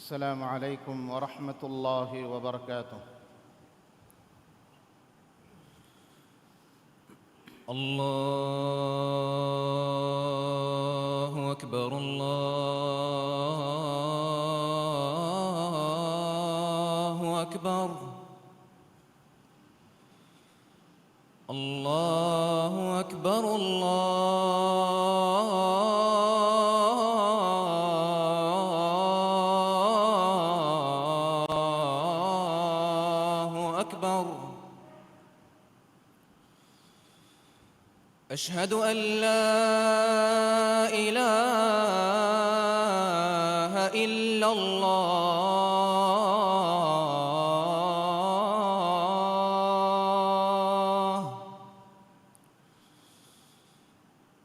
السلام عليكم ورحمة الله وبركاته. الله أكبر الله أكبر الله أكبر الله أكبر. أشهد أن لا إله إلا الله.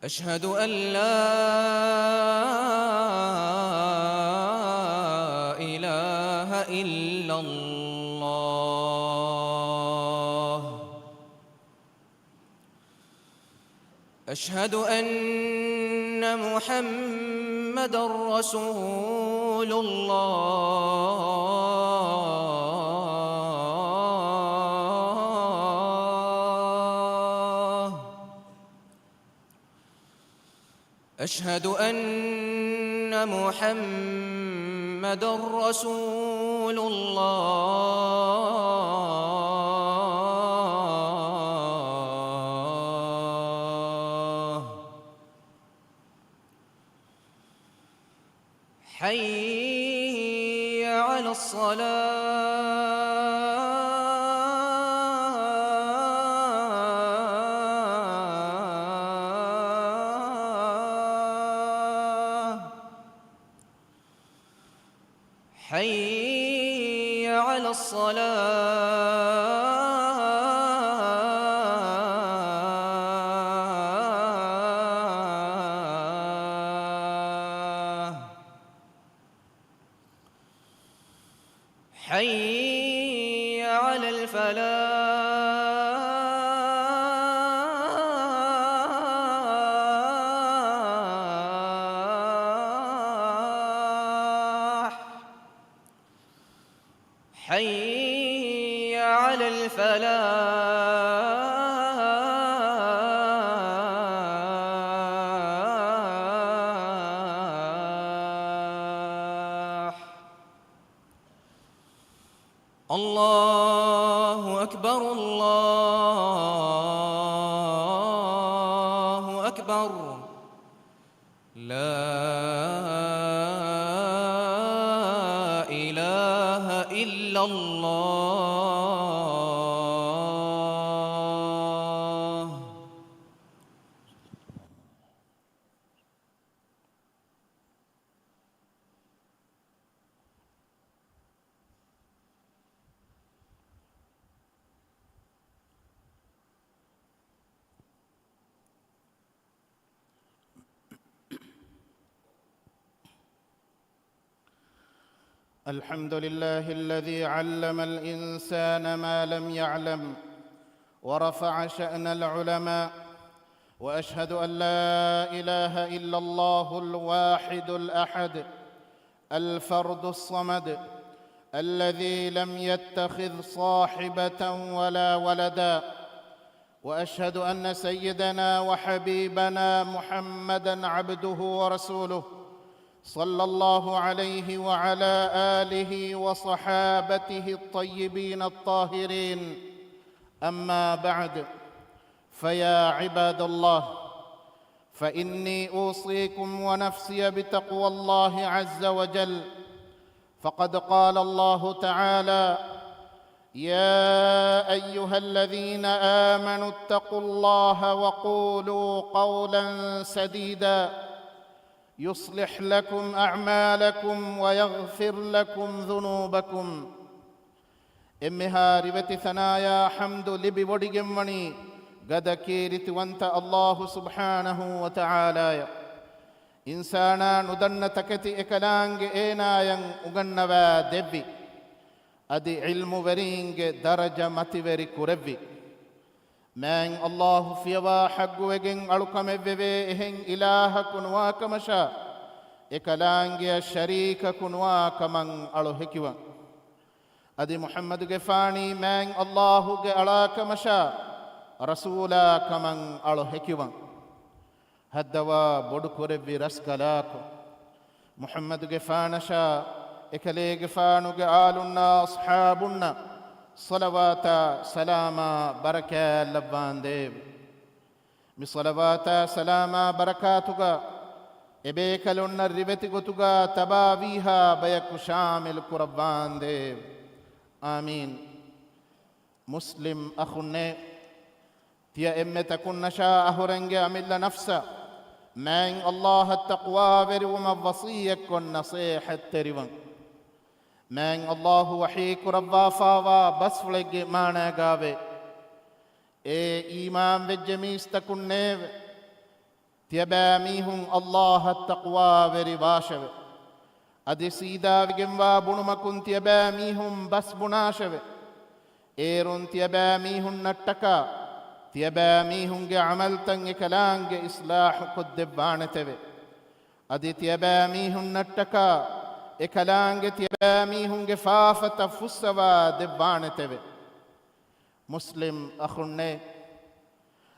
أشهد أن لا إله إلا الله. أشهد أن محمدًا رسول الله. أشهد أن محمدًا رسول الله. حي على الصلاة. حي على الصلاة. حي على الفلاح. حي على الفلاح. الله أكبر الله أكبر. لا إله إلا الله. الحمد لله الذي علم الإنسان ما لم يعلم ورفع شأن العلماء، وأشهد أن لا إله إلا الله الواحد الأحد الفرد الصمد الذي لم يتخذ صاحبة ولا ولدا، وأشهد أن سيدنا وحبيبنا محمدًا عبده ورسوله صلى الله عليه وعلى آله وصحابته الطيبين الطاهرين. أما بعد، فيا عباد الله، فإني أوصيكم ونفسي بتقوى الله عز وجل، فقد قال الله تعالى: يا أيها الذين آمنوا اتقوا الله وقولوا قولا سديدا يصلح لكم أعمالكم ويغفر لكم ذنوبكم. إمهاربة ثنايا حمد لبي وديجمني قد كيرت وانت الله سبحانه وتعالى إنسانا ندن تكتي إكلانج إينايا أغنبا دبي أدي علم ورينج درجة متوري كربي من الله فيوا حق وجن ألقم ببيهن إله كن واكمشا ekalaange sharika kunwa kaman alu hekiwa adi muhammad ge faani man allah ge alaka masha rasula kaman alu hekiwa haddawa bodu kore vi raskalako muhammad ge faanasha ekale ge faanu ge alunna ashabunna salawata salama baraka labbandev mi salawata salama barakatuga ebe kalonna riveti gotuga tabaviha bayaku shamil kurabbandev amin muslim akhunne tiya emme takunna sha ahurenge amilla nafsa man allah at-taqwa veruma wasiyyak kon nasihat teriwan man allah wahi kurabba fawa basflege maana gave e iman vejmis takunne tiyabamihum allah at-taqwa veri washave adi sida vigemwa bunumakun tiyabamihum bas bunashave erun tiyabamihum nattaka tiyabamihum ge amal tan ekalange islah quddebanateve adi tiyabamihum nattaka ekalange tiyabamihum ge fafata fussawa debanateve muslim akhunne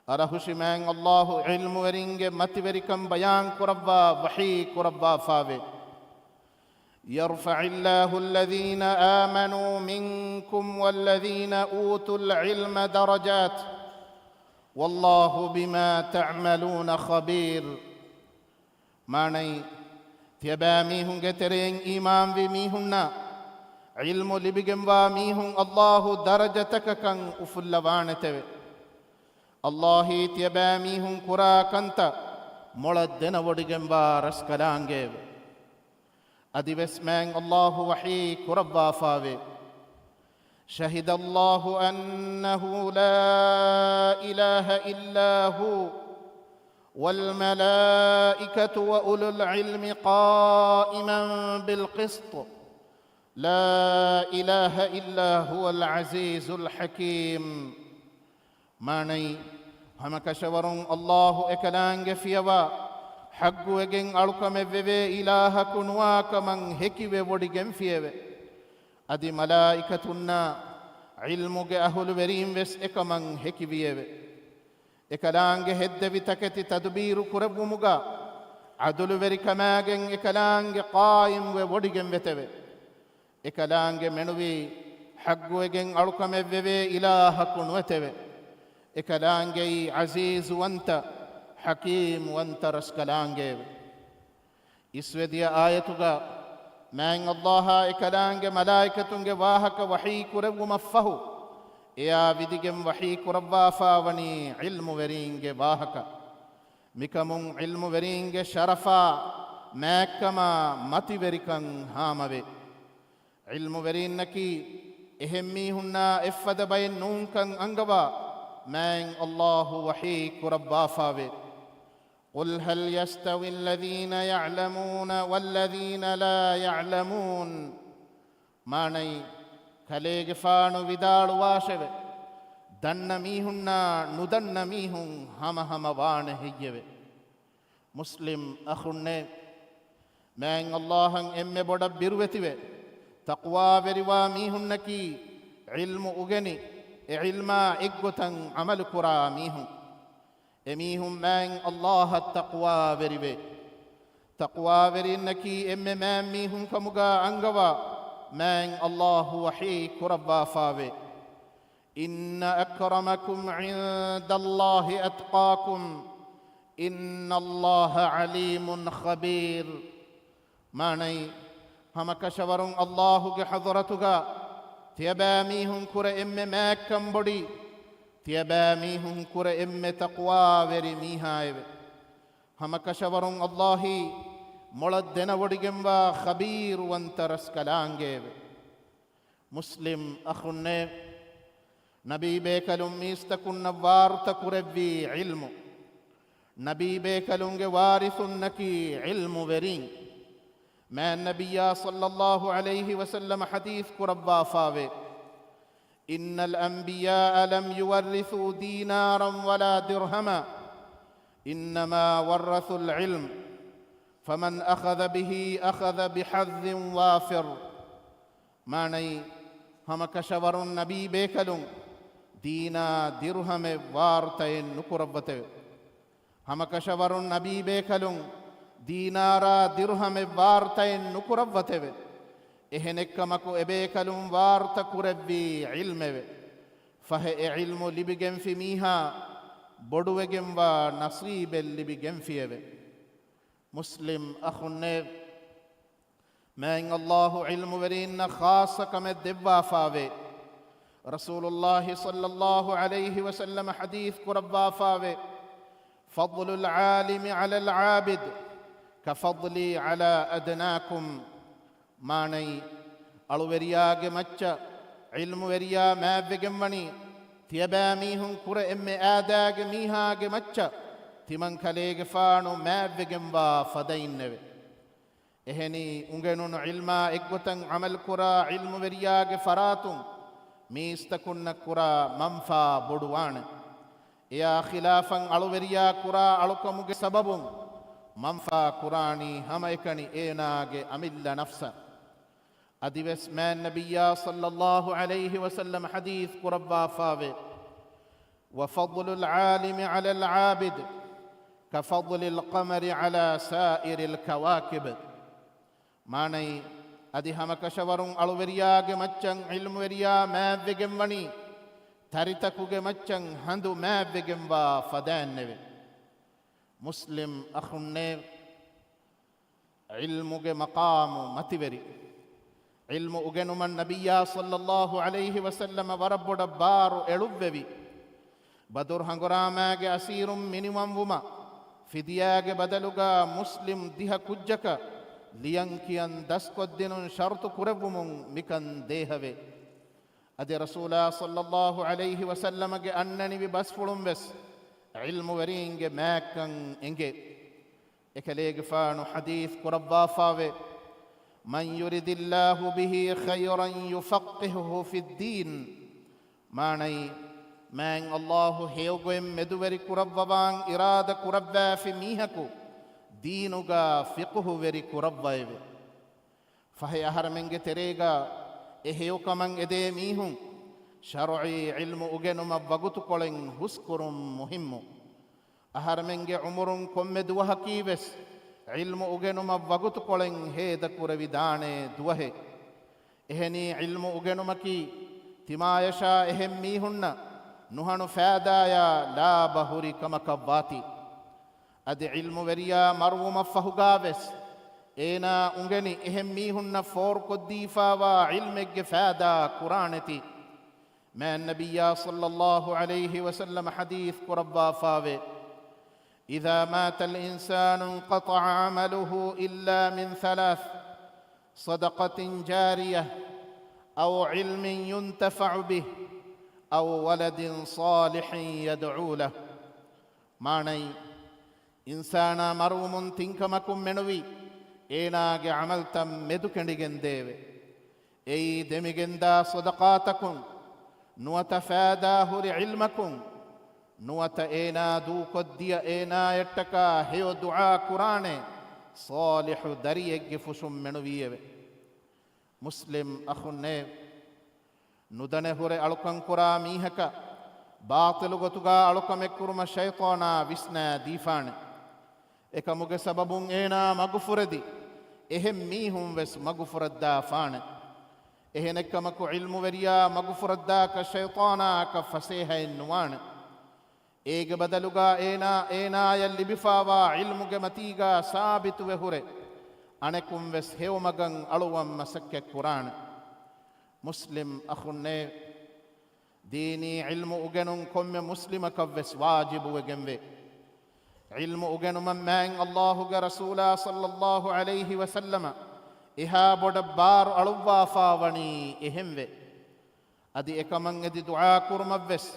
arahushimang allah ilmu weringe mativerikam bayan kurabba wahi kurabba fave يرفع الله الذين آمنوا منكم والذين أوتوا العلم درجات والله بما تعملون خبير ماني تيباميهم جترين إيمان بميهن علم لبجنبا ميهن الله درجتك كان أفل وانتوي الله تيباميهم كرا كنت مولدنا ودجنبا رسكلانجيب أدي بسمان الله وحي كربا فاوي شهد الله أنه لا إله إلا هو والملائكة وأولو العلم قائما بالقسط لا إله إلا هو العزيز الحكيم ماني هم كشورون الله إكلانج فيوا حق وجن ألقم ببي إله كنواك من هكي وودجن فيوا أدي ملائكتنا علمك أهل بريم بس إكمن هكي بيوا إكلانج هد بتكتي تدبير كرب مغا عدل بري كماجن إكلانج قائم وودجن بتوا إكلانج منوي حق وجن ألقم ببي إله كنوتوا إكلانج عزيز وانت حكيم وانت رسكلانج إسوديا آيتك من الله إكلانج ملائكتنج واهك وحي كرب مفه يا بديجم وحي كرب فاوني علم ورينج واهك مكمن علم ورينج شرفا مكما متي وريكن هاموي علم ورينكي إهمي هنا إفد بين نونكن أنغبا من الله وحي كرب فاوي قل هل يستوي الذين يعلمون والذين لا يعلمون ماني كليغ فانو ودال واشو دن ميهنا ندن ميهن هم وان هيجوي مسلم أخنه من الله ام بڑ بيروتيوي تقوى وروا ميهنكي علم أغني علما إقوتن عمل كرا ميهم إميهم من الله التقوى وربي تقوى ورنكي إمام ميهم كمغا أنغوا من الله وحي كربا فاوي إن أكرمكم عند الله أتقاكم إن الله عليم خبير ماني هم كشورون الله حضرتك تيباميهم كر إم ماكم بدي تيباميهم كر إم تقوى وري ميهاي هم كشورون الله مولدنا وديجمبا خبير وانترس كلانجي مسلم أخنه نبي بيكلم ميستكن نوار تكربي علم نبي بيكلم وارث نكي علم ورين ما النبي صلى الله عليه وسلم حديث كربا فاوي إن الأنبياء لم يورثوا دينارا ولا درهما إنما ورثوا العلم فمن أخذ به أخذ بحظ وافر معنی ہم کشورن نبی بیکلن دینا درہم وارتین نکربتے ہم کشورن نبی بیکلن دینارا درہم وارتین نکربتے එහෙනෙක්කමකු එබේකලුම් වාර්ත කුරෙව්වී ඉල්මෙව ෆහ ඉල්මු ලිබිගෙන් ෆි මීහා බොඩුවෙගෙන් වා නසීබෙල් ලිබිගෙන් ෆියව මුස්ලිම් අඛුන්නේ මෑන් අල්ලාහු ඉල්මු වරින්න ખાસකම දෙව්වා ෆාවේ රසූලුල්ලාහි සල්ලල්ලාහු අලයිහි වසල්ලම හදීස් කුරබ්වා ෆාවේ ෆض්ලුල් ආලිමි අලල් ආබිද් කෆض්ලි අලා අදනාකුම් මානයි අලුවරියාගේ මච්ච ඉල්මු වෙරියා මෑව්වෙගෙන් වනි තියබෑ මීහුන් කුර එම්මෙ ඈදෑගේ මීහාගේ මච්ච තිමන් කලේගේ ෆානු මෑව්වෙගෙන් වා ෆදයින්නෙවෙ එහෙනි උගෙනුණු ඉල්මා එක්ගොතන් අමල් කුරා ඉල්මු වෙරියාගේ ෆරාතුන් මීස්තකුන්න කුරා මම්ෆා බොඩුවාන එයා ඛිලාෆන් අලුවරියා කුරා අලුකමුගේ සබබුන් මම්ෆා කුරානි හම එකනි ඒනාගේ අමිල්ල නෆ්ස අදිවස් මෑන් නබියා සල්ලල්ලාහු අලයිහි වසල්ලම හදීස් කුරබ්වා ෆාවේ وفضل العالم على العابد كفضل القمر على سائر الكواكب معنی අදි හම කෂවරුන් අලුවරියාගේ මච්චන් ඉල්මු වෙරියා මෑව්වෙගෙන් වනි තරිතකුගේ මච්චන් හඳු මෑව්වෙගෙන් වා ෆදෑන්නෙවෙ මුස්ලිම් අඛුන්නේ ඉල්මුගේ මකාමු මතිවරි ඉල්මු උගෙනුමන් නබියා සල්ලල්ලාහු අලයිහි වසල්ලම වරබ්බොඩ බාරු එළුව්වෙවි බදුර් හංගොරාමෑගේ අසීරුම් මිනිවම් වුම ෆිදියාගේ බදලුගා මුස්ලිම් දිහ කුජ්ජක ලියන් කියන් දස්කොද්දිනුන් ශර්තු කුරවුමුන් මිකන් දේහවේ අද රසූලා සල්ලල්ලාහු අලයිහි වසල්ලමගේ අන්නනිවි බස්ෆුළුම් වෙස් ඉල්මු වරීන්ගේ මෑක්කන් එංගේ එකලේගේ ෆානු හදීස් කුරබ්වා ෆාවේ من يرد الله به خيرا يفقهه في الدين معني من الله هيوغم مدوري كربوان إرادة كربوا في ميهكو دينوغا فقه وري كربوا فهي أهرمنگ تريغا إهيو كمان إدي ميهم شرعي علم أغنم وغتو قلن حسكرم مهم أهرمنگ عمرن كمد وحكيبس ඉල්මු උගෙනුම වගුතු කොළෙන් හේද කුරවිධානේ දුවහෙ එහෙනි ඉල්මු උගෙනුමකි තිමායෂා එහෙම් මීහුන්න නුහණු ෆෑදායා ලා බහුරි කමකවාති අද ඉල්මු වෙරියා මර්වුම ෆහුගාවෙස් ඒනා උගෙනි එහෙම් මීහුන්න ෆෝර් කොද්දීෆාවා ඉල්මෙග්ගේ ෆෑදා කුරානෙති මෑන් නබියා සල්ලල්ලාහු අලයිහි වසල්ලම හදීස් කුරබ්වා ෆාවේ إذا مات الإنسان انقطع عمله إلا من ثلاث صدقة جارية أو علم ينتفع به أو ولد صالح يدعو له معني إنسانا مروم تنكمكم منوي إيناغ عملتم مدكندگن ديوه أي دمگندا صدقاتكم نوتفاداه لعلمكم නුවත ඒනා දූ කොද්දිය ඒනා එට්ටකා හෙයෝ දුආ කුරානේ සාලිහු දරියෙක්ගේ ෆුසුම් මෙනුවියවේ මුස්ලිම් අඛුන්නේ නුදනේ හොරේ අලුකන් කුරා මීහක බාතිලු ගතුගා අලුකමෙක් කුරුම ෂයිතානා විස්නා දීෆාන එකමුගේ සබබුන් ඒනා මග්ෆුරදි එහෙම් මීහුම් වෙස් මග්ෆුරද්දා ෆාන එහෙනෙක්කමකු ඉල්මු වෙරියා මග්ෆුරද්දා ක ෂයිතානා ක ෆසීහින් නුවාන ඒගේ බදලුගා ඒනා යල්ලි බිෆාවා ඉල්මුගේ මතීගා සාබිතු වෙහුරේ අනෙකුම් වෙස් හෙවමගන් අලුවම් මසක්ක කුරාන මුස්ලිම් අඛුන්නේ දීනී ඉල්මු උගෙනුන් කොම්මෙ මුස්ලිමක වෙස් වාජිබු වෙගෙන්වේ ඉල්මු උගෙනුම මෑන් අල්ලාහුගේ රසූලා සල්ලල්ලාහු අලයිහි වසල්ලම එහා බොඩ බාර් අලුවා ෆාවනි එහෙම්වේ අදි එකමන් එදි දුආ කුරුම වෙස්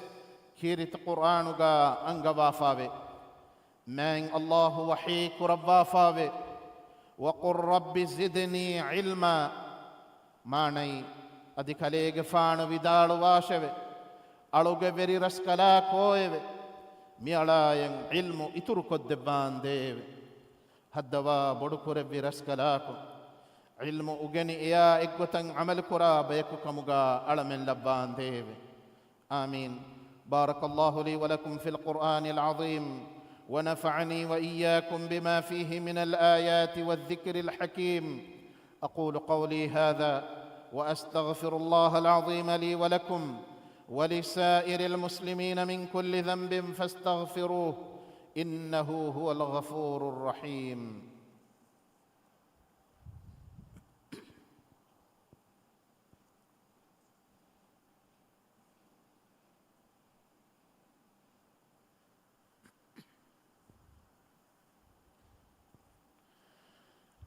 كيرت قرآنغا أنغوا فاوي من الله وحيك ربا فاوي وقل رب زدني علما ماني أدي كاليغ فان ودال واشوي ألوغ بري رسكلا كويوي ميالاين علم إتركو الدبان ديوي هدوا بدكور برسكلاكو علم أغني إيا إقوتن عمل كرا بيكو كمغا ألمن لبان ديب آمين. بارك الله لي ولكم في القرآن العظيم ونفعني وإياكم بما فيه من الآيات والذكر الحكيم. أقول قولي هذا وأستغفر الله العظيم لي ولكم ولسائر المسلمين من كل ذنب فاستغفروه إنه هو الغفور الرحيم.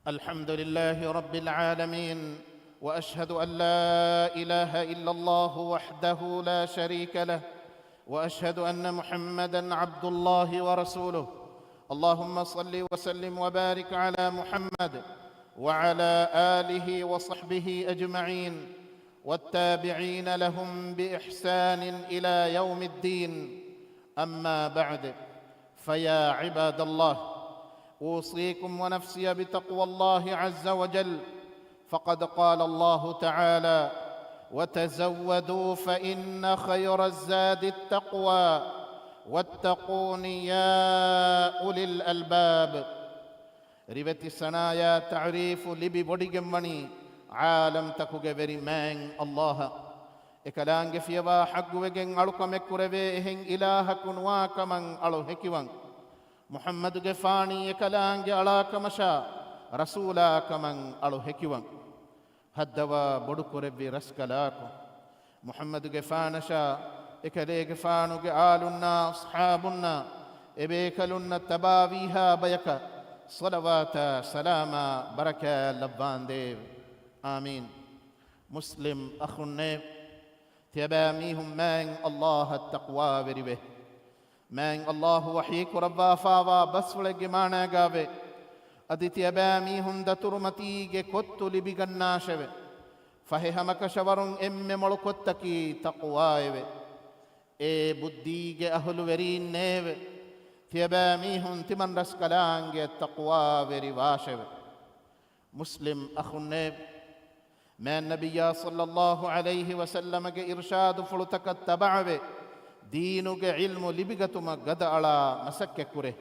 الحمد لله رب العالمين، وأشهد أن لا إله إلا الله وحده لا شريك له، وأشهد أن محمدًا عبد الله ورسوله. اللهم صل وسلم وبارك على محمد وعلى آله وصحبه أجمعين والتابعين لهم بإحسان إلى يوم الدين. أما بعد، فيا عباد الله، أوصيكم ونفسي بتقوى الله عز وجل، فقد قال الله تعالى: وتزودوا فإن خير الزاد التقوى واتقون يا أولي الألباب. ربت السنايا تعريف لبي بوديجمني عالم تكوغ بري مان الله إكلانج فيوا حق وجن ألوك مكوربي إهن إله كنوا كمن ألو هكيوان محمد غفاني إكلانج ألا كمشا رسولا كمن ألو هكيوان هدوا بدكوربي رسكلاكو محمد غفانشا إكلي غفانو آلنا أصحابنا إبيكلنا تباويها بيكا صلوات سلام بركة لبان ديب آمين. مسلم أخني تباميهم من الله التقوى بربه من الله وحيك ربا فاوا بس ولجمانا غابه أدي تباميهم دترمتي كتو لبيغناشبه فهمك شورن إم ملكتكي تقوى إيه بديج أهل ورين نيب تيباميهم تمن رسكلانج التقوى بريواشب. مسلم أخنيب ما النبي صلى الله عليه وسلم إرشاد فلتك التبعب دينك علم لبغتما قد على مسك كره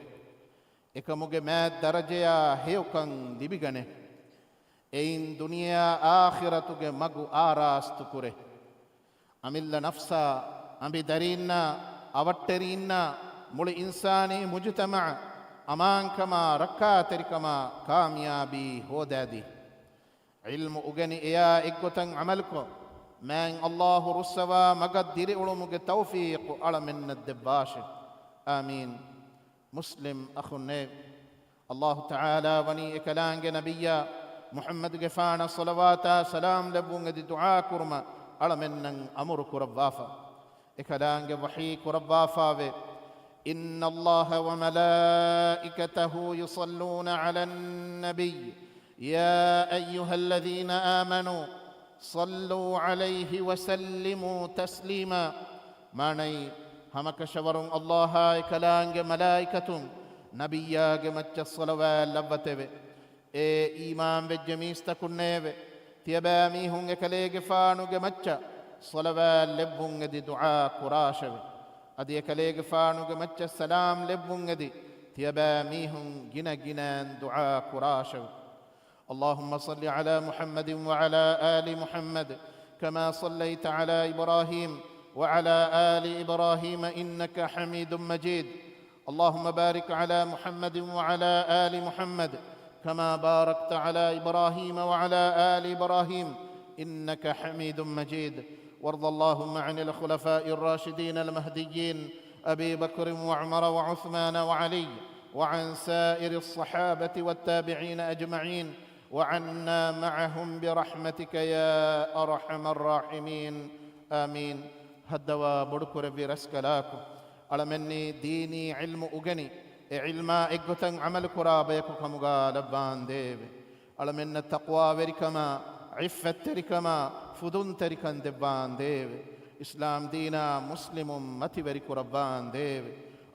إكمك ما درجة هيوكن لبغنه إن دنيا آخرتك مغو آراست كره أمل نفسا أمي دارينا أوترينا مول إنساني مجتمع أمان كما ركاتر كما كاميابي هودادي علم أغني إيا إقوتن عملكو من الله رسوا مقدر علمك توفيق على من الدباش آمين. مسلم أخني الله تعالى وني إكلانج نبيا محمد غفانا صلوات سلام لبونغ دي دعا كرما على من أمرك ربافا إكلانج وحيك ربافا إن الله وملائكته يصلون على النبي يا أيها الذين آمنوا صلوا عليه وسلموا تسليما. ماني همك شورون الله كلانج ملائكة نبياج مچ الصلوات لبتبه إيمان بجميست كنيبه تيبامي هنگ كليج فانوج مچ صلوات لبونگ دي دعاء كراشبه أدي كليج فانوج مچ السلام لبونگ دي تيبامي هن جنا جنان دعاء كراشبه. اللهم صل على محمد وعلى آل محمد كما صليت على إبراهيم وعلى آل إبراهيم إنك حميد مجيد. اللهم بارك على محمد وعلى آل محمد كما باركت على إبراهيم وعلى آل إبراهيم إنك حميد مجيد. وارض اللهم عن الخلفاء الراشدين المهديين أبي بكر وعمر وعثمان وعلي وعن سائر الصحابة والتابعين أجمعين وعنا معهم برحمتك يا أرحم الراحمين آمين. هدوا بدكر برسكلاكو على مني ديني علم أغني علما إقتن عمل كرابيكو كمغا لبان ديب على من التقوى بركما عفت تركما فدون تركن دبان ديب إسلام دينا مسلم متي بركو ربان ديب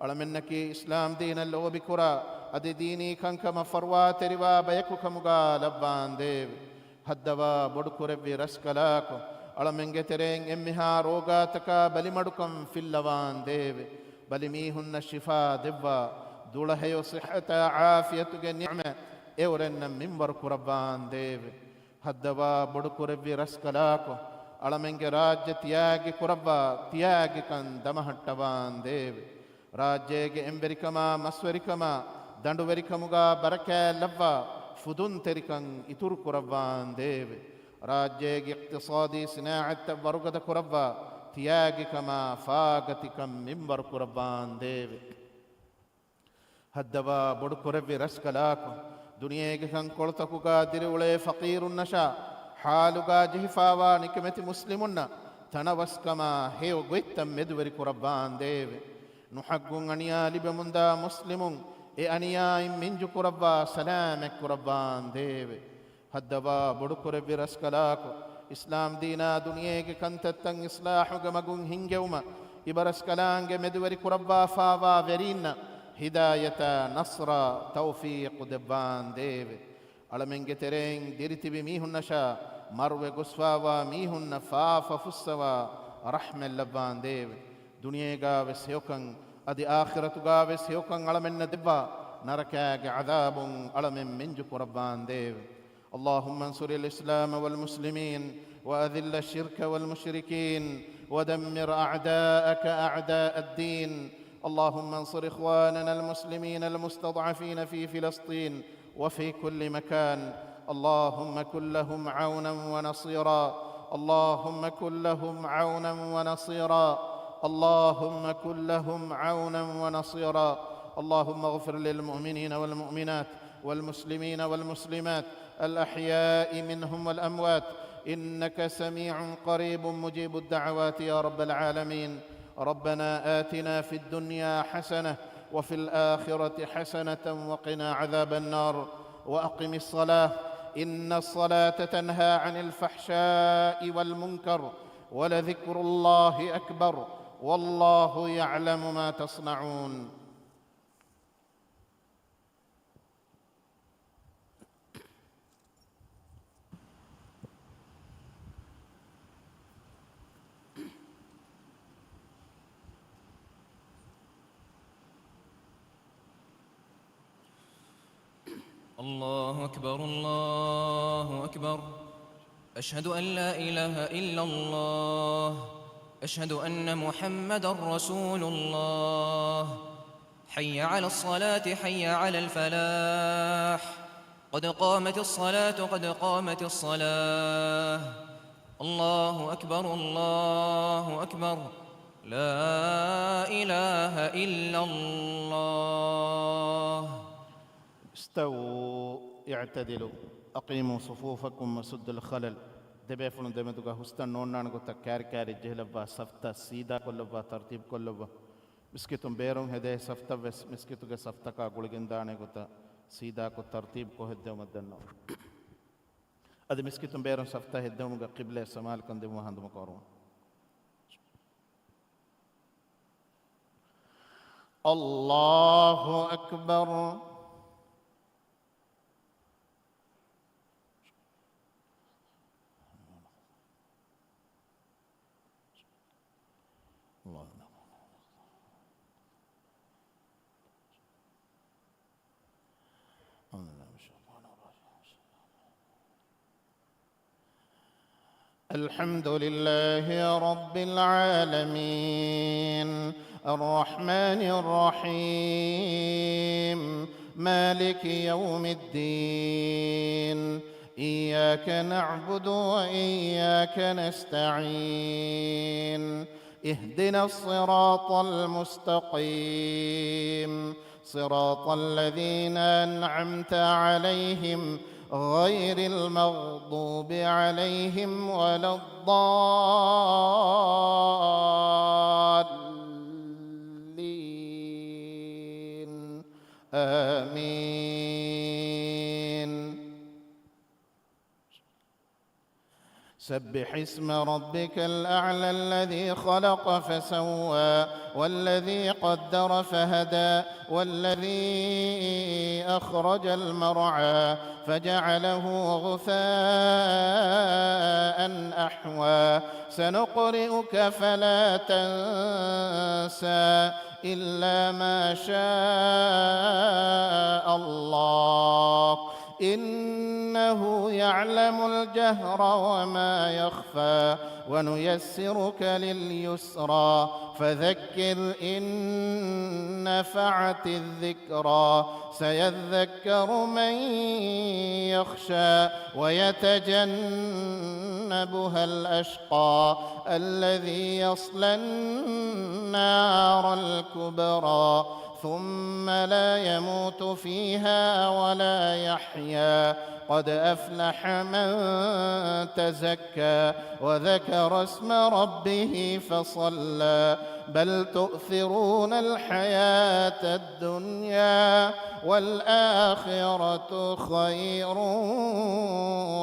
على منك إسلام دينا اللو بكرا adi dini kankama farwa teriwa bayaku kamuga labban dev haddawa bodukurevvi raskalako alamenge tereng emmiha roga taka balimadukam fillawan dev balimi hunna shifa devva dulahayo sihhata afiyatuge ni'ma evrenna minbar kurabban dev haddawa bodukurevvi raskalako alamenge rajya tiyagi kurabba tiyagi kan damahattawan dev rajyege emberikama maswarikama danduverikamuga baraka labba fudun terikan itur kurabban dev rajyege iqtisadi sinaat varugada kurabba tiyagi kama fagatikam minbar kurabban dev haddaba bodu kurabbi raskalako duniyege kan koltakuga dirule faqirun nasha haluga jihfawa nikmeti muslimunna tanawaskama heo goittam meduveri kurabban dev nuhaggun aniya libemunda muslimun e aniya minju kurabba salamek kurabban dev haddaba bodu kurabbi raskalako islam dina duniyege kantattan islahu gamagun hingewma ibaraskalange meduveri kurabba fawa verina hidayata nasra tawfiq debban dev alamenge tereng diritibi mihunasha marwe gosfawa mihunna fafa fussawa rahmel labban dev duniyega vesyokan adi akhiratuga vesyokan alamenna debba narakage adabun alamen minju kurabban dev اللهم انصر الإسلام والمسلمين وأذل الشرك والمشركين ودمر أعداءك أعداء الدين اللهم انصر إخواننا المسلمين المستضعفين في فلسطين وفي كل مكان اللهم كن لهم عونا ونصيرا اللهم كن لهم عونا ونصيرا اللهم كن لهم عونا ونصيرا اللهم اغفر للمؤمنين والمؤمنات والمسلمين والمسلمات الأحياء منهم والأموات إنك سميع قريب مجيب الدعوات يا رب العالمين ربنا آتنا في الدنيا حسنة وفي الآخرة حسنة وقنا عذاب النار وأقم الصلاة إن الصلاة تنهى عن الفحشاء والمنكر ولذكر الله أكبر والله يعلم ما تصنعون الله أكبر الله أكبر أشهد أن لا إله إلا الله أشهد أن محمدًا رسول الله حي على الصلاة حي على الفلاح قد قامت الصلاة قد قامت الصلاة الله أكبر الله أكبر لا إله إلا الله استووا اعتدلوا أقيموا صفوفكم وسدوا الخلل دبيفون دمتوغا هستن نونان غوتا كاري جهلبا سفتا سيدا كلبا ترتيب كلبا مسكتم بيرون هده سفتا بس مسكتوغا سفتا كا غولغندانه غوتا سيدا كو ترتيب كو هدو مدنو ادي مسكتم بيرون سفتا هدومغا قبله سمال كندمو هندم كورون الله أكبر الحمد لله رب العالمين الرحمن الرحيم مالك يوم الدين إياك نعبد وإياك نستعين اهدنا الصراط المستقيم صراط الذين أنعمت عليهم غير المغضوب عليهم ولا الضالين آمين سبح اسم ربك الأعلى الذي خلق فسوى والذي قدر فهدى والذي أخرج المرعى فجعله غثاء أحوى سنقرئك فلا تنسى إلا ما شاء الله إنه يعلم الجهر وما يخفى ونيسرك لليسرى فذكر إن نفعت الذكرى سيذكر من يخشى ويتجنبها الأشقى الذي يصلى النار الكبرى ثم لا يموت فيها ولا يحيا قد أفلح من تزكى وذكر اسم ربه فصلى بل تؤثرون الحياة الدنيا والآخرة خير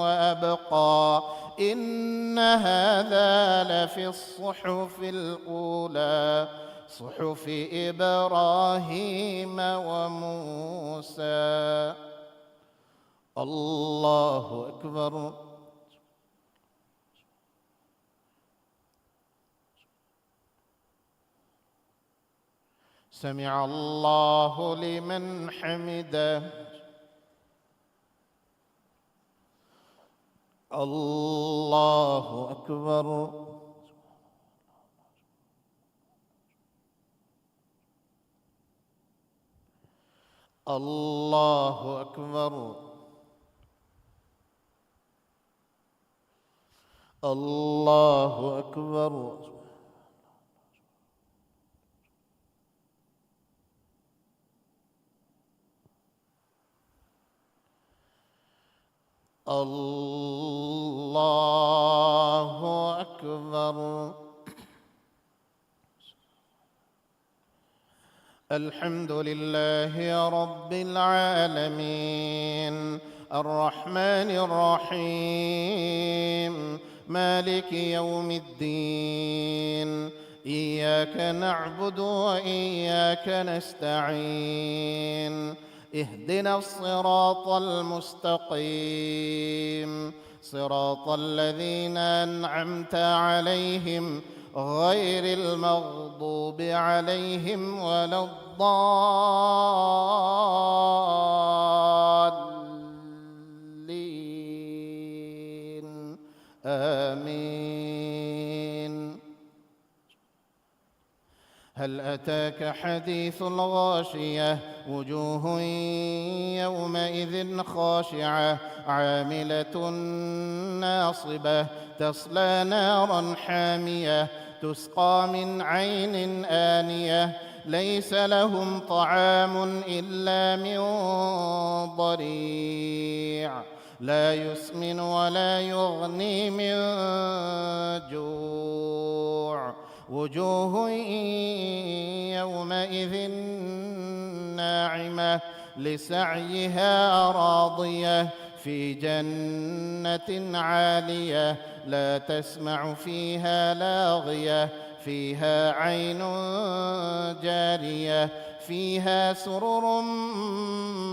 وأبقى إن هذا لفي الصحف الأولى صحف إبراهيم وموسى. الله أكبر. سمع الله لمن حمده. الله أكبر. الله أكبر. الله أكبر. الله أكبر. الحمد لله رب العالمين الرحمن الرحيم مالك يوم الدين إياك نعبد وإياك نستعين اهدنا الصراط المستقيم صراط الذين أنعمت عليهم غير المغضوب عليهم ولا الضالين آمين. هل أتاك حديث الغاشية وجوه يومئذ خاشعة عاملة ناصبة تصلى نارا حامية تسقى من عين آنية ليس لهم طعام إلا من ضريع لا يسمن ولا يغني من جوع وجوه يومئذ ناعمة لسعيها راضية في جنة عالية لا تسمع فيها لاغية فيها عين جارية فيها سرر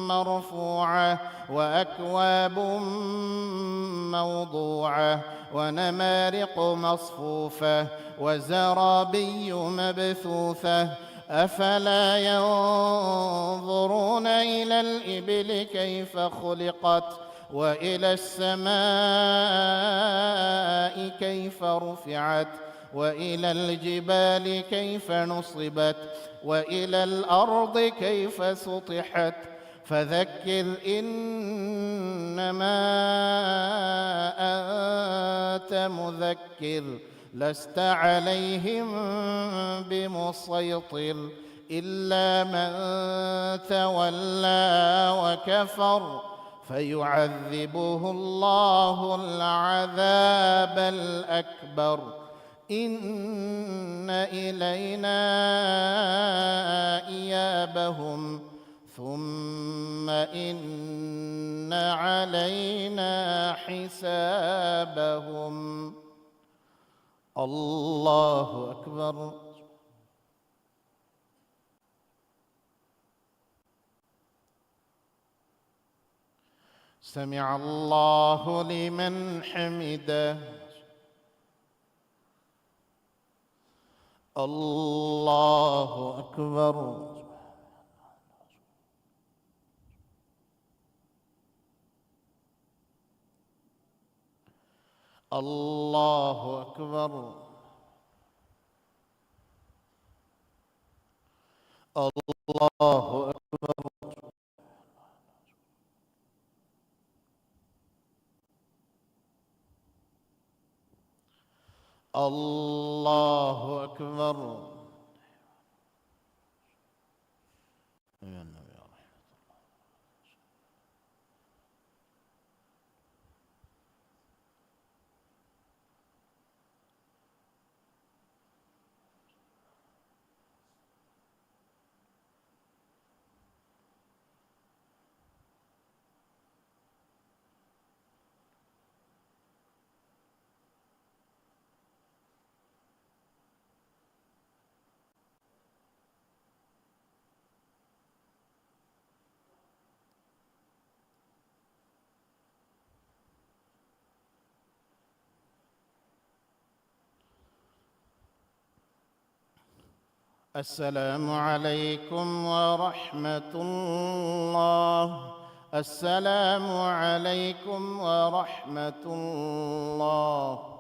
مرفوعة وأكواب موضوعة ونمارق مصفوفة وزرابي مبثوثة أفلا ينظرون إلى الإبل كيف خلقت وإلى السماء كيف رفعت وإلى الجبال كيف نصبت وإلى الأرض كيف سطحت فذكر إنما أنت مذكر لست عليهم بمسيطر إلا من تولى وكفر فيعذبه الله العذاب الأكبر إن إلينا إيابهم ثم إن علينا حسابهم. الله أكبر. سمع الله لمن حمده. الله أكبر. الله أكبر. الله أكبر. الله أكبر. يا النبي رحمة الله. السلام عليكم ورحمة الله. السلام عليكم ورحمة الله.